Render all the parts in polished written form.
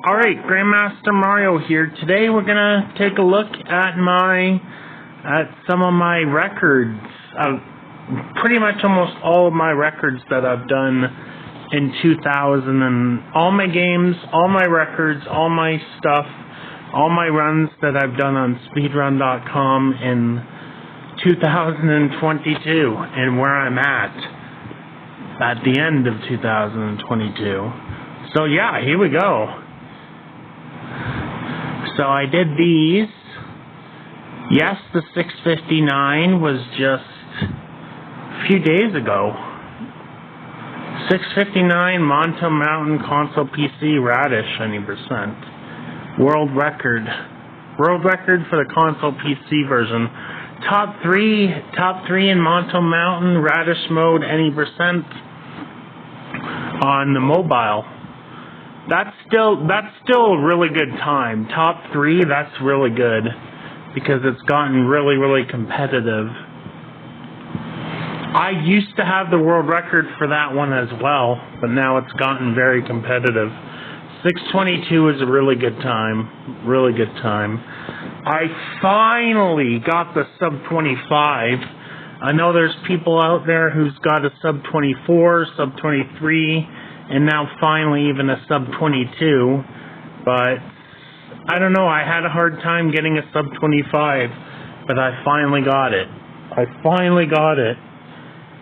Alright, Grandmaster Mario here. Today we're gonna take a look at some of my records. Pretty much almost all of my records that I've done in 2000, and all my games, all my records, all my stuff, all my runs that I've done on speedrun.com in 2022, and where I'm at the end of 2022. So yeah, here we go. So I did these. Yes, the 659 was just a few days ago. 659 Monto Mountain Console PC Radish 90%. World record for the console PC version. Top three in Monto Mountain Radish mode 90% on the mobile. That's still a really good time. Top 3, that's really good because it's gotten really competitive. I used to have the world record for that one as well, but now it's gotten very competitive. 622 is a really good time. Really good time. I finally got the sub 25. I know there's people out there who's got a sub 24, sub 23, and now finally even a sub 22, but I don't know, I had a hard time getting a sub 25, but I finally got it.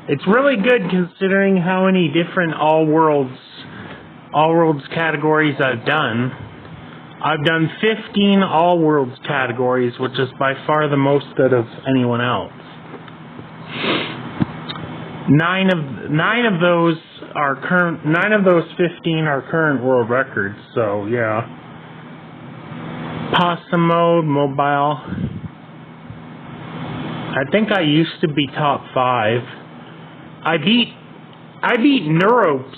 It's really good considering how many different all worlds categories I've done. I've done 15 all worlds categories, which is by far the most out of anyone else. Nine of those 15 are current world records, so yeah. Possum mode, mobile. I think I used to be top 5. I beat Neuropes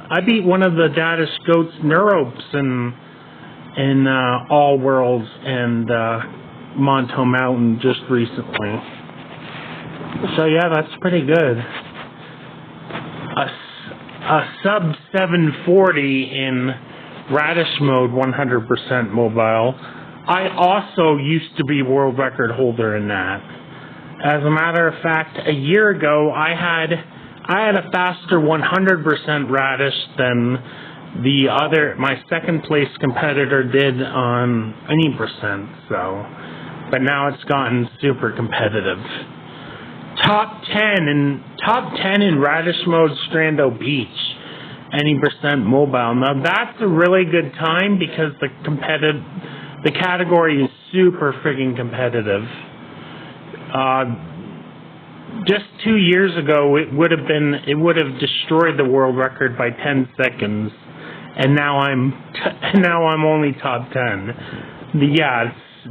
I beat one of the Dadish Goats Neuropes in All Worlds and Monto Mountain just recently. So yeah, that's pretty good. A sub 740 in Radish mode 100% mobile. I also used to be world record holder in that. As a matter of fact, a year ago I had a faster 100% Radish than my second place competitor did on any percent, so, but now it's gotten super competitive. Top 10 in Radish mode Strando Beach, any percent mobile. Now that's a really good time because the category is super friggin' competitive. Just 2 years ago, it would have destroyed the world record by 10 seconds, and now I'm only top 10.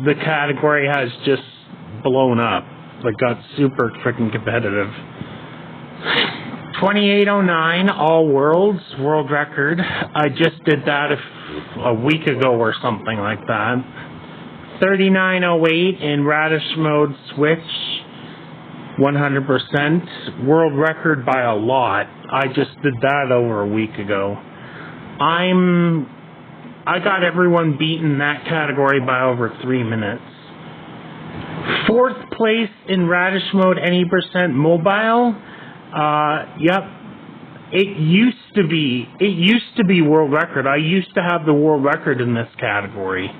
The category has just blown up. It got super freaking competitive. 2809 All Worlds world record. I just did that a week ago or something like that. 3908 in Radish mode Switch 100% world record by a lot. I just did that over a week ago. I got everyone beaten in that category by over 3 minutes. 4th place in Radish mode any percent mobile. Yep. It used to be world record. I used to have the world record in this category.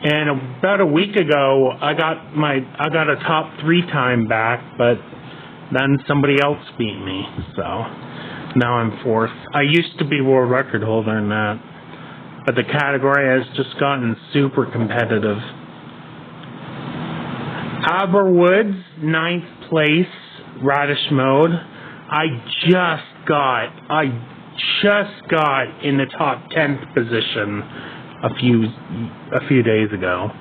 And about a week ago, I got a top 3 time back, but then somebody else beat me. So now I'm 4th. I used to be world record holder in that, but the category has just gotten super competitive. Aberwoods, 9th place, Radish mode. I just got in the top 10th position a few days ago.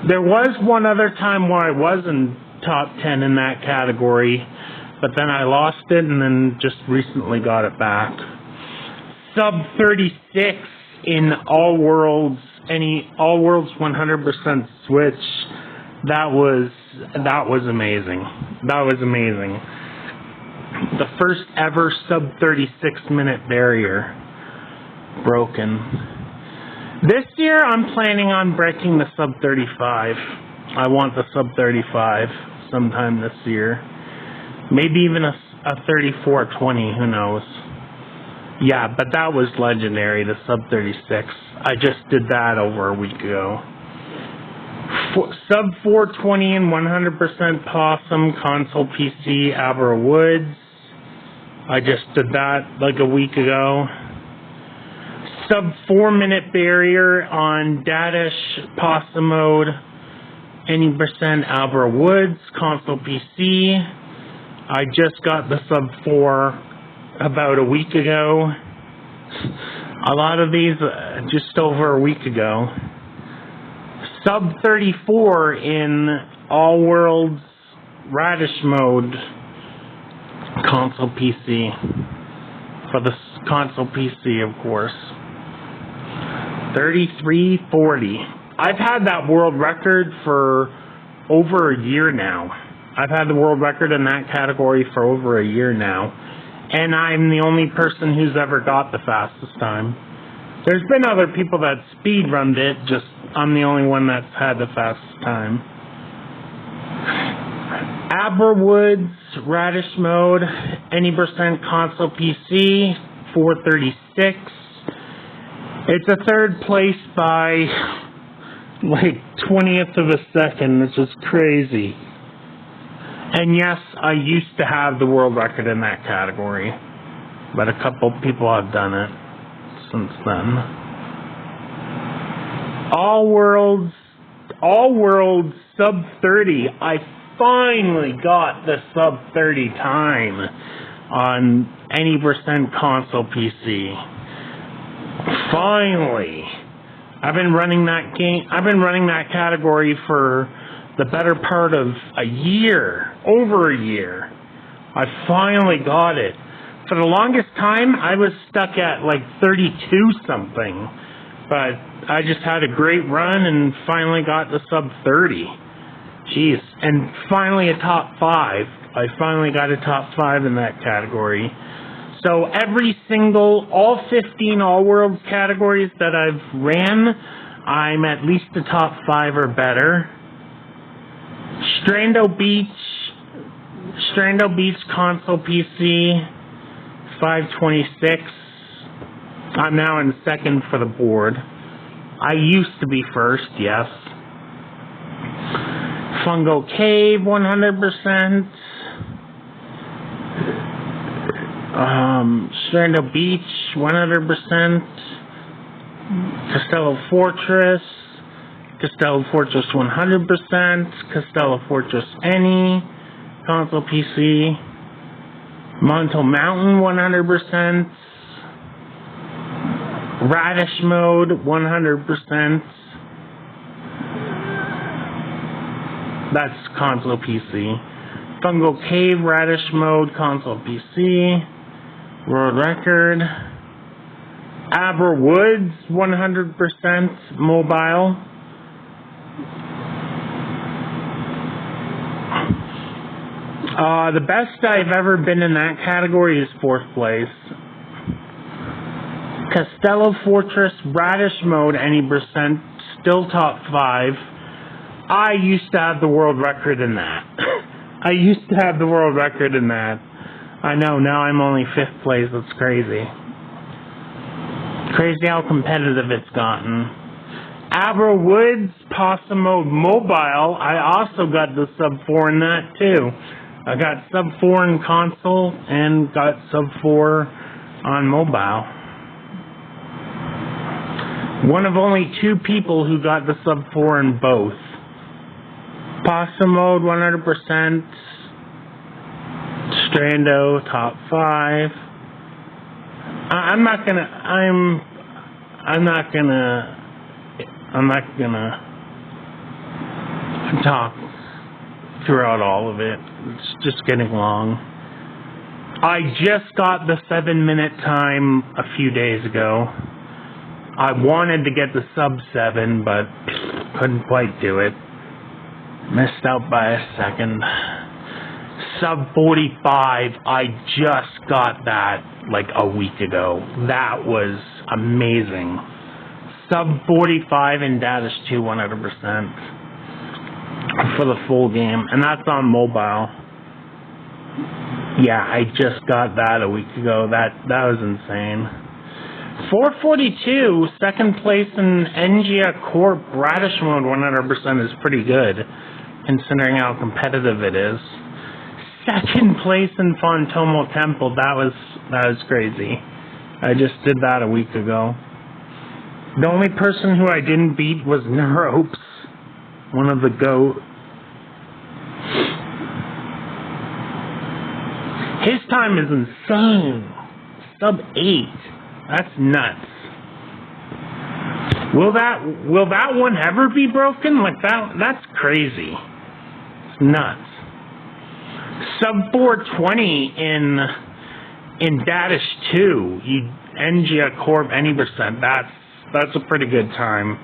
There was one other time where I was in top 10 in that category, but then I lost it and then just recently got it back. Sub 36 in All Worlds 100% Switch. That was amazing. The first ever sub 36-minute barrier broken. This year I'm planning on breaking the sub 35. I want the sub 35 sometime this year. Maybe even a 34:20, who knows. Yeah, but that was legendary, the sub 36. I just did that over a week ago. Sub 420 and 100% Possum, console PC, Abra Woods. I just did that like a week ago. Sub 4-minute barrier on Dadish, Possum mode, any percent Abra Woods, console PC. I just got the sub 4 about a week ago. A lot of these just over a week ago. Sub 34 in All Worlds Radish mode, console PC. For the console PC, of course. 33:40. I've had that world record for over a year now. I've had the world record in that category for over a year now. And I'm the only person who's ever got the fastest time. There's been other people that speedrunned it, just I'm the only one that's had the fastest time. Abra Woods, Radish mode, any percent console PC, 436. It's a third place by like 20th of a second, which is crazy. And yes, I used to have the world record in that category, but a couple people have done it since then. All Worlds sub 30. I finally got the sub 30 time on any percent console PC. Finally. I've been running that category for the better part of a year, over a year. I finally got it. For the longest time, I was stuck at like 32 something, but I just had a great run and finally got the sub 30. Jeez, and finally a top 5. I finally got a top 5 in that category. So all 15 All Worlds categories that I've ran, I'm at least a top 5 or better. Strando Beach console PC, 526. I'm now in second for the board. I used to be first, yes. Fungo Cave, 100%. Strando Beach, 100%. Castello Fortress 100%. Castello Fortress Any, console PC. Monto Mountain, 100%. Radish mode, 100%. That's console PC. Fungo Cave, Radish mode, console PC. World record. Abra Woods, 100% mobile. The best I've ever been in that category is 4th place. Castello Fortress, Radish mode, any percent, still top 5. I used to have the world record in that. I know, now I'm only 5th place. That's crazy. Crazy how competitive it's gotten. Abra Woods, Possum mode mobile. I also got the sub 4 in that too. I got sub 4 in console and got sub 4 on mobile. One of only 2 people who got the sub 4 in both. Possum mode, 100%. Strando, top 5. I'm not gonna talk throughout all of it. It's just getting long. I just got the 7-minute time a few days ago. I wanted to get the sub 7, but couldn't quite do it. Missed out by a second. Sub 45, I just got that like a week ago. That was amazing. Sub 45 in Dash 2 100% for the full game, and that's on mobile. Yeah, I just got that a week ago. That was insane. 442, second place in NGA Corp Radish Mode 100% is pretty good, considering how competitive it is. Second place in Fantomo Temple, that was crazy. I just did that a week ago. The only person who I didn't beat was Neuropes, one of the GOAT. His time is insane. Sub 8. That's nuts. Will that one ever be broken? Like that's crazy. It's nuts. Sub 420 in Dadish 2. NGA Corp any percent. That's a pretty good time.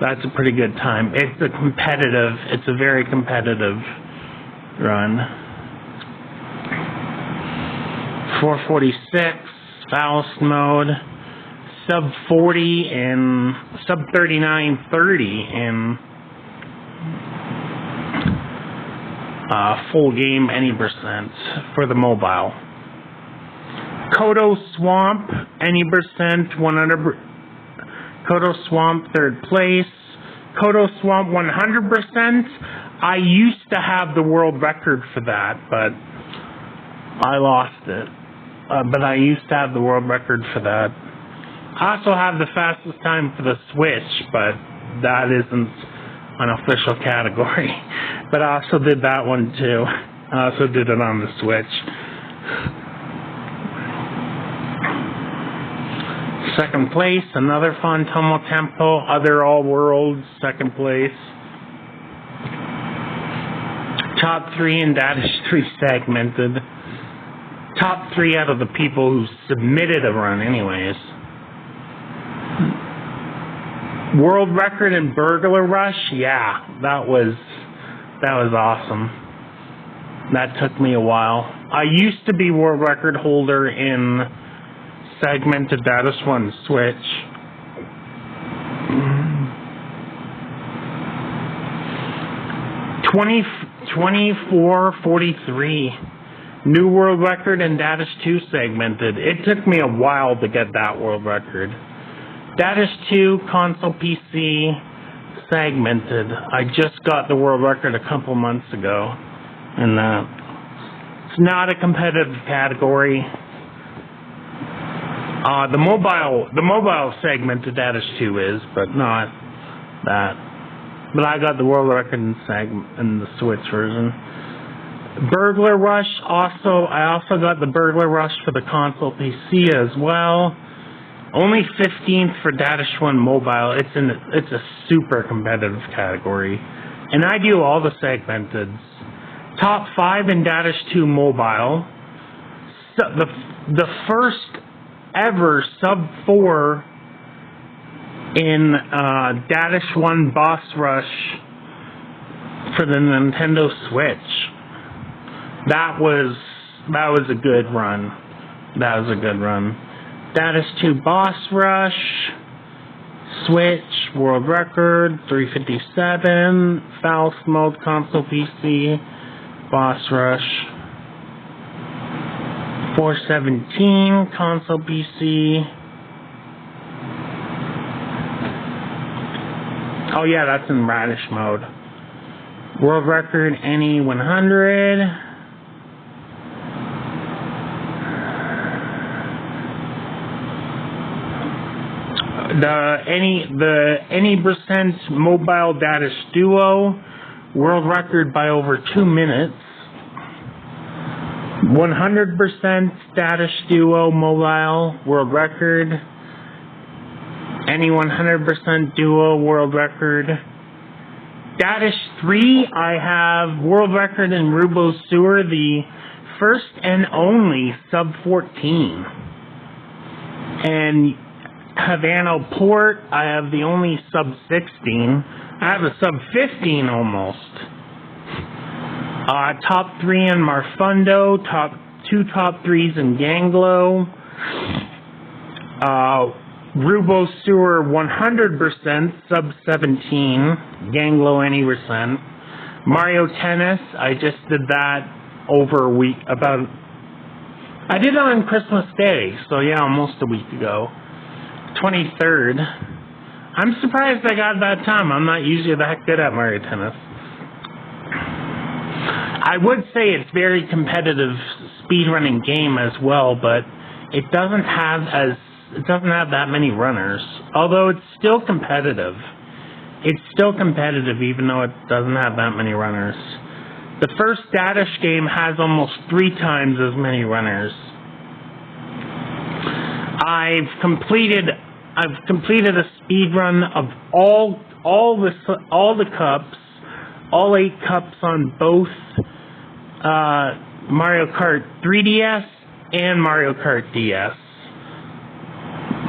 That's a pretty good time. It's a very competitive run. 446, Faust mode, sub 40 and sub 39.30 in full game any percent for the mobile. Kodo Swamp any percent 100. Kodo Swamp third place. Kodo Swamp 100%. I used to have the world record for that, but I lost it. But I used to have the world record for that. I also have the fastest time for the Switch, but that isn't an official category. But I also did that one too. I also did it on the Switch. Second place, another Fantomo Temple, other all worlds, second place. Top 3 in Dadish 3 segmented. Top 3 out of the people who submitted a run anyways. World record in Burglar Rush, yeah, that was awesome. That took me a while. I used to be world record holder in segmented Dadish 1 Switch. 24:43. New world record in Dadish 2 segmented. It took me a while to get that world record. Dadish 2 console PC segmented. I just got the world record a couple months ago, and it's not a competitive category. The mobile segmented Dadish 2 is, but not that. But I got the world record in the Switch version. Burglar Rush I also got the Burglar Rush for the console PC as well. Only 15th for Dadish 1 mobile. It's a super competitive category. And I do all the segmenteds. Top 5 in Dadish 2 mobile. So the first ever sub 4 in Dadish 1 Boss Rush for the Nintendo Switch. That was a good run. That was a good run. Dadish 2 Boss Rush, Switch, world record, 357, Faust mode, console PC, Boss Rush, 417, console PC. Oh yeah, that's in Radish mode. World record, any 100. The any percent mobile Dadish duo, world record by over 2 minutes. 100% Dadish duo mobile, world record. Any 100% duo, world record. Dadish 3, I have world record in Rubo Sewer, the first and only sub 14. And Havana Port, I have the only sub 16. I have a sub 15 almost. Top 3 in Marfundo, two top 3s in Ganglo, Rubo Sewer 100%, sub 17, Ganglo any percent. Mario Tennis, I just did that over a week, I did it on Christmas Day, so yeah, almost a week ago. 23rd. I'm surprised I got that time. I'm not usually that good at Mario Tennis. I would say it's very competitive speedrunning game as well, but it doesn't have that many runners. Although it's still competitive. It's still competitive even though it doesn't have that many runners. The first Dadish game has almost 3 times as many runners. I've completed a speed run of all the cups, all 8 cups on both Mario Kart 3DS and Mario Kart DS.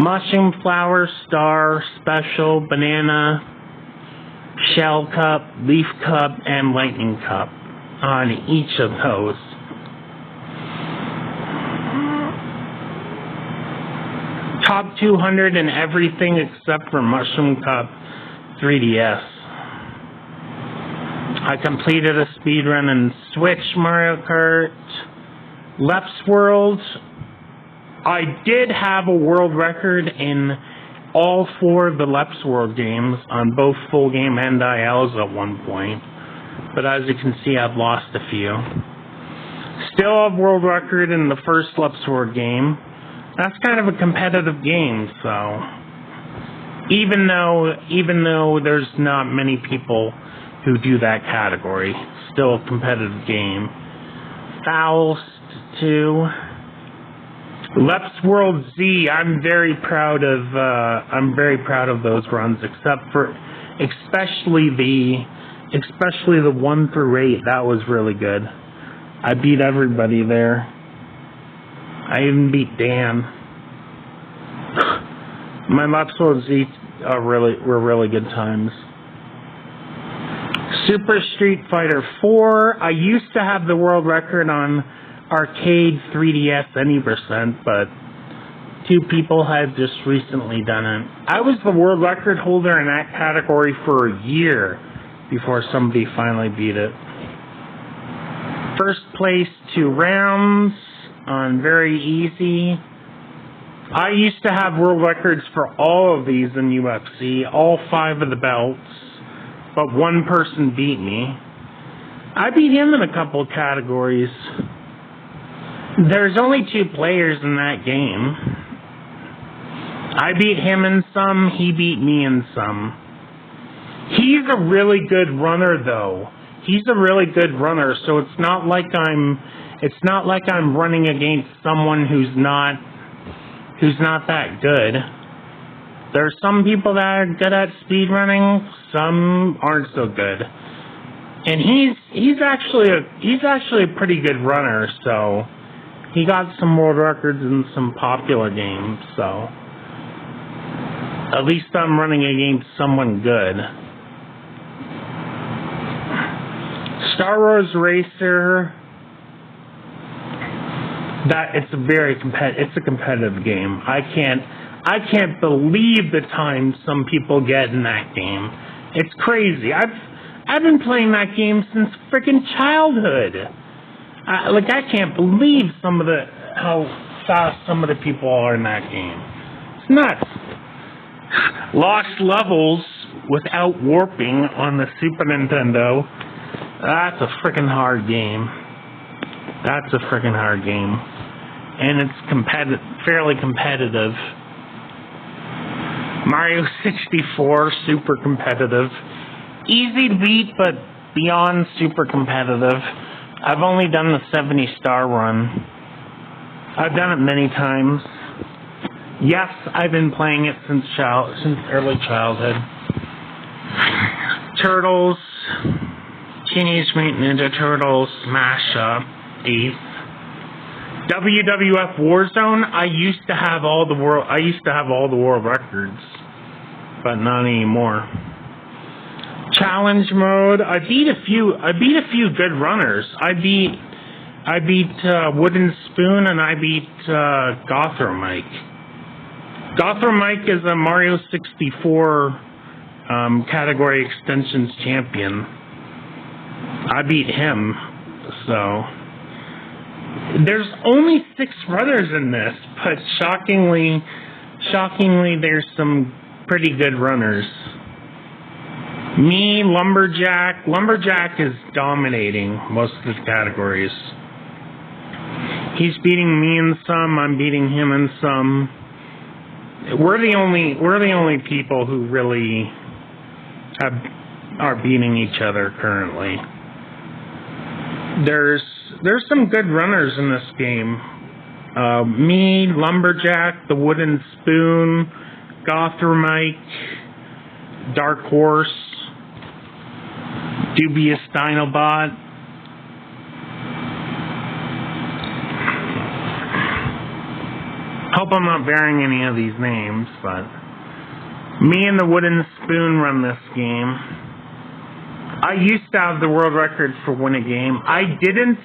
Mushroom, Flower, Star, Special, Banana, Shell Cup, Leaf Cup, and Lightning Cup on each of those. Top 200 in everything except for Mushroom Cup 3DS. I completed a speedrun in Switch Mario Kart. Left's World. I did have a world record in all 4 of the Left's World games on both full game and ILs at one point. But as you can see, I've lost a few. Still have world record in the first Left's World game. That's kind of a competitive game, so even though there's not many people who do that category, still a competitive game. Faust 2. Left's World Z, I'm very proud of those runs, especially the 1 through 8. That was really good. I beat everybody there. I even beat Dan. My Left's World Z were really good times. Super Street Fighter 4. I used to have the world record on arcade 3DS any percent, but 2 people had just recently done it. I was the world record holder in that category for a year before somebody finally beat it. First place 2 rounds on very easy. I used to have world records for all of these in UFC, all 5 of the belts, but 1 person beat me. I beat him in a couple of categories. There's only 2 players in that game. I beat him in some, he beat me in some. He's a really good runner though. He's a really good runner, so it's not like I'm running against someone who's not that good. There's some people that are good at speedrunning, some aren't so good. And he's actually a pretty good runner, so he got some world records in some popular games, so at least I'm running against someone good. Star Wars Racer, it's a competitive game. I can't believe the time some people get in that game. It's crazy. I've been playing that game since freaking childhood. I can't believe how fast some of the people are in that game. It's nuts. Lost Levels without warping on the Super Nintendo. That's a freaking hard game. That's a freaking hard game. And it's fairly competitive. Mario 64, super competitive. Easy to beat, but beyond super competitive. I've only done the 70-star run. I've done it many times. Yes, I've been playing it since early childhood. Turtles, Teenage Mutant Ninja Turtles, Smash Up, Ace. WWF Warzone, I used to have all the world records, but not anymore. Challenge mode. I beat a few good runners. I beat Wooden Spoon, and I beat Gotham Mike. Gotham Mike is a Mario 64 category extensions champion. I beat him. So there's only 6 runners in this, but shockingly, there's some pretty good runners. Me, Lumberjack. Lumberjack is dominating most of the categories. He's beating me in some, I'm beating him in some. We're the only people who really are beating each other currently. There's some good runners in this game. Me, Lumberjack, the Wooden Spoon, Gothermite, Dark Horse, Dubious Dinobot. Hope I'm not bearing any of these names, but me and the Wooden Spoon run this game. I used to have the world record for win a game. I didn't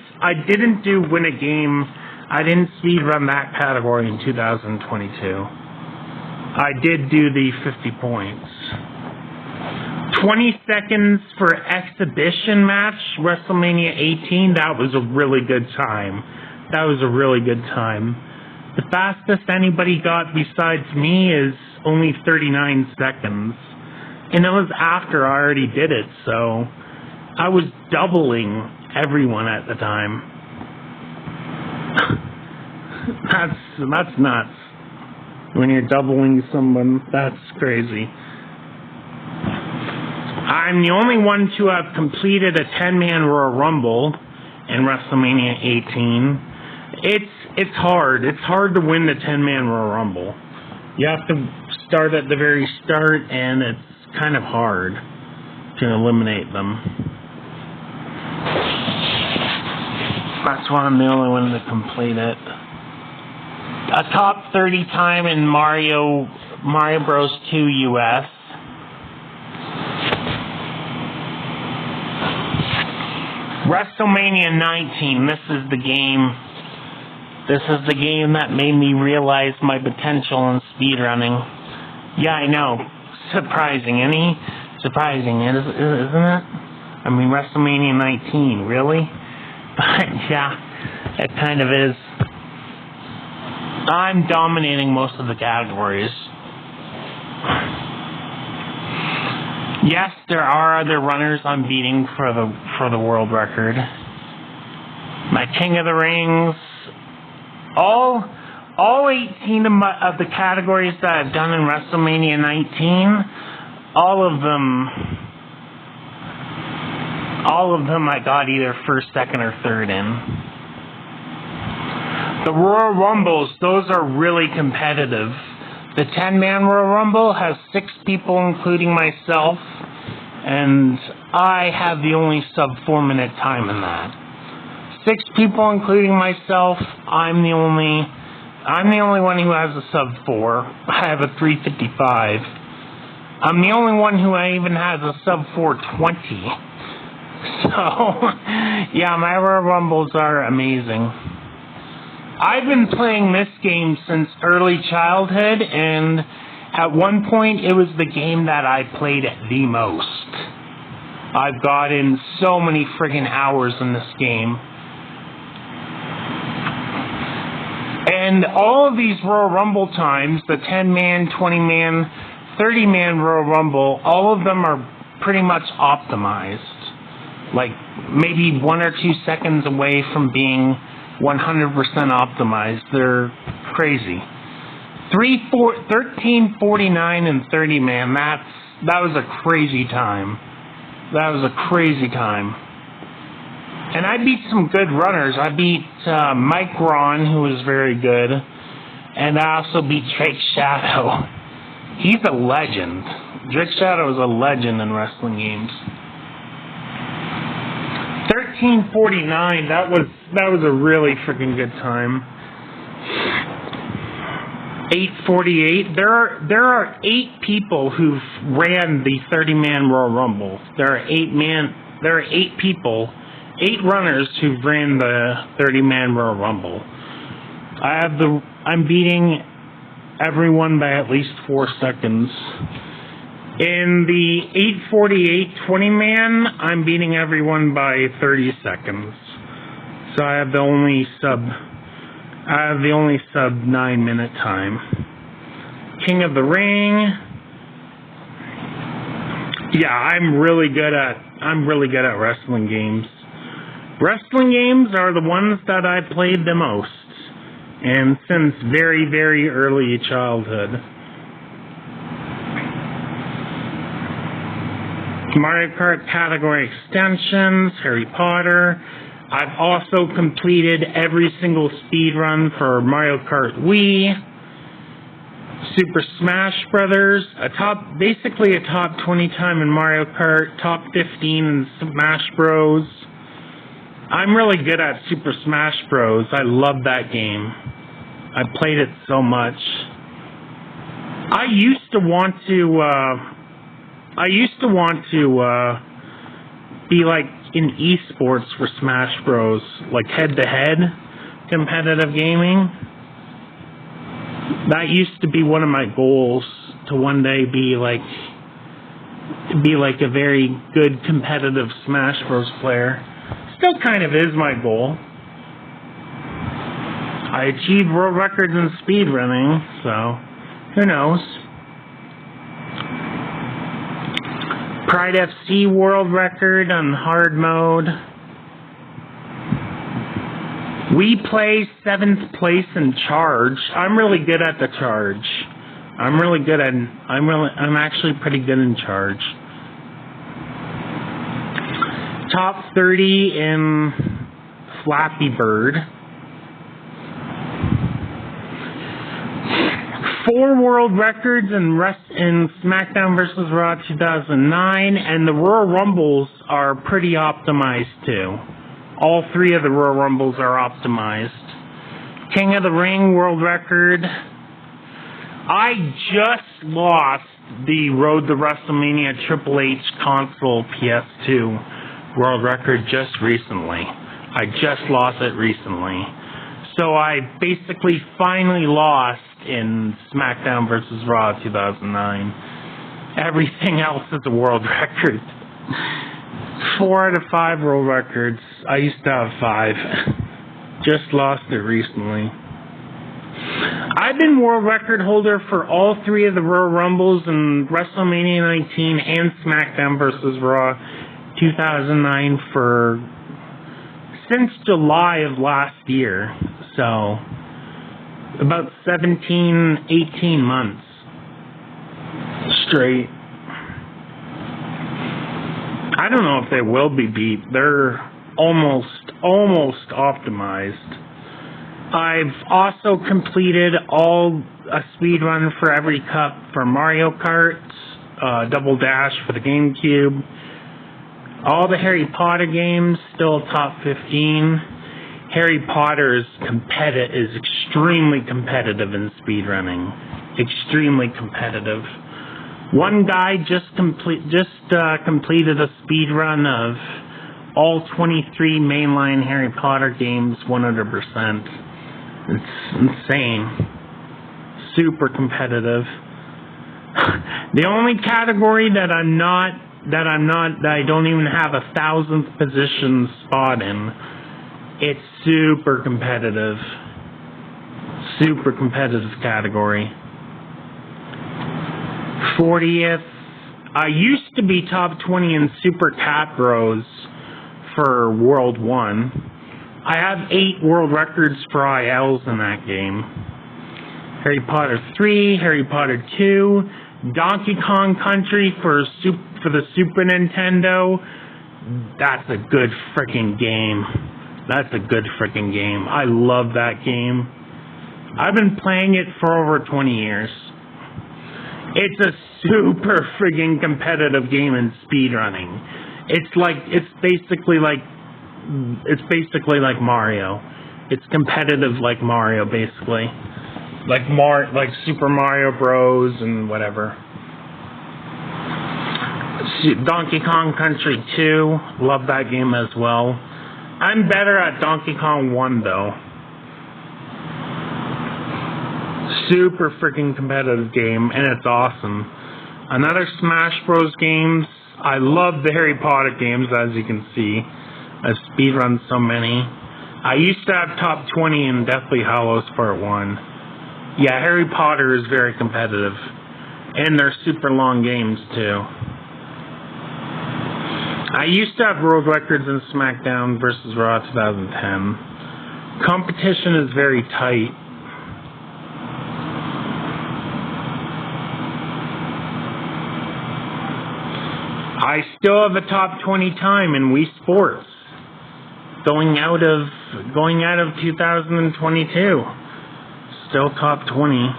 do win a game. I didn't speed run that category in 2022. I did do the 50 points. 20 seconds for exhibition match, WrestleMania 18, that was a really good time. The fastest anybody got besides me is only 39 seconds. And it was after I already did it, so I was doubling everyone at the time. That's nuts. When you're doubling someone, that's crazy. I'm the only one to have completed a 10-man Royal Rumble in WrestleMania 18. It's hard. It's hard to win the 10-man Royal Rumble. You have to start at the very start, and it's kind of hard to eliminate them. That's why I'm the only one to complete it. A top 30 time in Mario Bros. 2 US. WrestleMania 19, this is the game that made me realize my potential in speedrunning. Yeah, I know. Surprising, isn't it? I mean, WrestleMania 19, really? But yeah, it kind of is. I'm dominating most of the categories. Yes, there are other runners I'm beating for the world record. My King of the Rings, all 18 of the categories that I've done in WrestleMania 19, all of them I got either first, second, or third in. The Royal Rumbles, those are really competitive. The 10-man Royal Rumble has 6 people, including myself, and I have the only sub-4-minute time in that. 6 people, including myself. I'm the only one who has a sub-4. I have a 3:55. I'm the only one who even has a sub-4:20. So, yeah, my Royal Rumbles are amazing. I've been playing this game since early childhood, and at one point it was the game that I played the most. I've got in so many friggin' hours in this game. And all of these Royal Rumble times, the 10-man, 20-man, 30-man Royal Rumble, all of them are pretty much optimized. Like maybe 1 or 2 seconds away from being 100% optimized. They're crazy. 13:49 and 30-man. That was a crazy time. And I beat some good runners. I beat Mike Ron, who was very good, and I also beat Drake Shadow. He's a legend. Drake Shadow is a legend in wrestling games. 13:49. That was a really freaking good time. 8:48. There are 8 people who've ran the 30-man Royal Rumble. There are 8 people, 8 runners who've ran the 30-man Royal Rumble. I'm beating everyone by at least 4 seconds. In the 8:48 20-man, I'm beating everyone by 30 seconds. So I have the only sub 9-minute time. King of the Ring. Yeah, I'm really good at wrestling games. Wrestling games are the ones that I played the most, and since very, very early childhood. Mario Kart category extensions, Harry Potter. I've also completed every single speed run for Mario Kart Wii, Super Smash Brothers, basically a top 20 time in Mario Kart, top 15 in Smash Bros. I'm really good at Super Smash Bros. I love that game. I played it so much. I used to want to be like in esports for Smash Bros, like head-to-head competitive gaming. That used to be one of my goals, to one day be like a very good competitive Smash Bros player. Still kind of is my goal. I achieved world records in speedrunning, so who knows? Pride FC world record on hard mode. We play 7th place in charge. I'm really good at the charge. I'm actually pretty good in charge. Top 30 in Flappy Bird. 4 world records in SmackDown vs. Raw 2009, and the Royal Rumbles are pretty optimized too. All 3 of the Royal Rumbles are optimized. King of the Ring world record. I just lost the Road to WrestleMania Triple H console PS2 world record just recently. I just lost it recently. So I basically finally lost in SmackDown vs. Raw 2009. Everything else is a world record. 4 out of 5 world records. I used to have 5. Just lost it recently. I've been world record holder for all 3 of the Royal Rumbles in WrestleMania 19 and SmackDown vs. Raw 2009 since July of last year. So about 17, 18 months straight. I don't know if they will be beat. They're almost optimized. I've also completed a speed run for every cup for Mario Kart, Double Dash for the GameCube. All the Harry Potter games, still top 15. Harry Potter is extremely competitive in speedrunning. Extremely competitive. One guy just completed a speed run of all 23 mainline Harry Potter games 100%. It's insane. Super competitive. The only category that I don't even have 1,000th position spot in. It's super competitive. Super competitive category. 40th. I used to be top 20 in Super Cat Bros for World 1. I have 8 world records for ILs in that game. Harry Potter 3, Harry Potter 2, Donkey Kong Country for the Super Nintendo. That's a good freaking game. That's a good freaking game. I love that game. I've been playing it for over 20 years. It's a super friggin' competitive game in speedrunning. It's basically like Mario. It's competitive like Mario, basically. like Super Mario Bros. And whatever. Donkey Kong Country 2, love that game as well. I'm better at Donkey Kong 1 though. Super freaking competitive game, and it's awesome. Another Smash Bros. Games. I love the Harry Potter games, as you can see. I've speedrun so many. I used to have top 20 in Deathly Hallows Part 1. Yeah, Harry Potter is very competitive. And they're super long games, too. I used to have world records in SmackDown vs. Raw 2010. Competition is very tight. I still have a top 20 time in Wii Sports. Going out of 2022. Still top 20.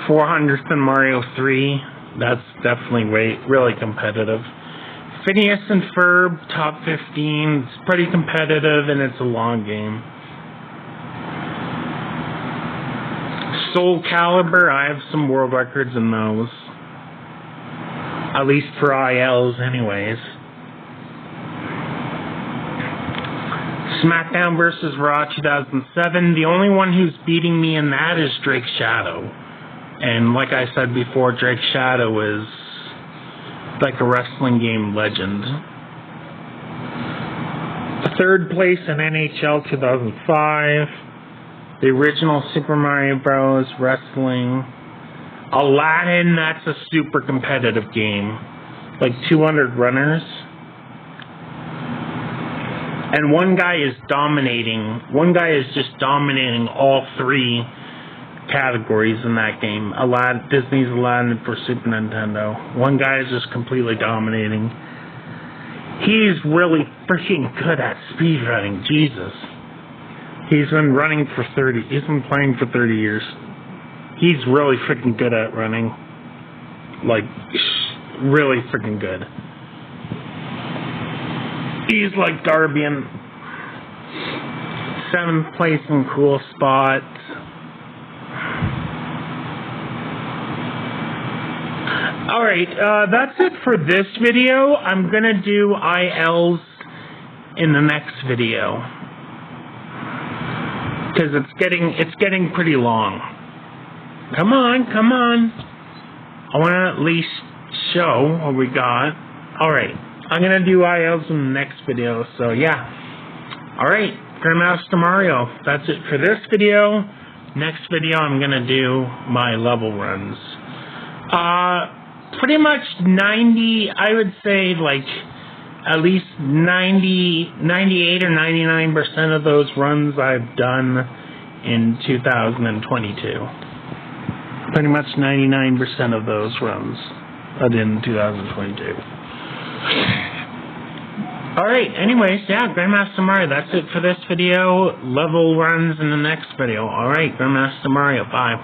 400th in Mario 3. That's definitely really competitive. Phineas and Ferb, top 15. It's pretty competitive and it's a long game. Soul Calibur, I have some world records in those. At least for ILs anyways. SmackDown vs. Raw 2007. The only one who's beating me in that is Drake Shadow. And like I said before, Drake Shadow is like a wrestling game legend. Third place in NHL 2005. The original Super Mario Bros. Wrestling. Aladdin, that's a super competitive game. Like 200 runners. And one guy is just dominating all three categories in that game. Disney's Aladdin for Super Nintendo. One guy is just completely dominating. He's really freaking good at speedrunning. Jesus. He's been playing for 30 years. He's really freaking good at running. Like, really freaking good. He's like Darby in 7th place in Cool Spot. Alright, that's it for this video. I'm gonna do ILs in the next video. Because it's getting pretty long. Come on. I want to at least show what we got. Alright, I'm going to do ILs in the next video, so yeah. Alright, Grandmaster Mario, that's it for this video. Next video, I'm going to do my level runs. Pretty much 90, I would say like at least 98 or 99% of those runs I've done in 2022. Pretty much 99% of those runs I did in 2022. Alright, anyways, yeah, Grandmaster Mario, that's it for this video. Level runs in the next video. Alright, Grandmaster Mario, bye.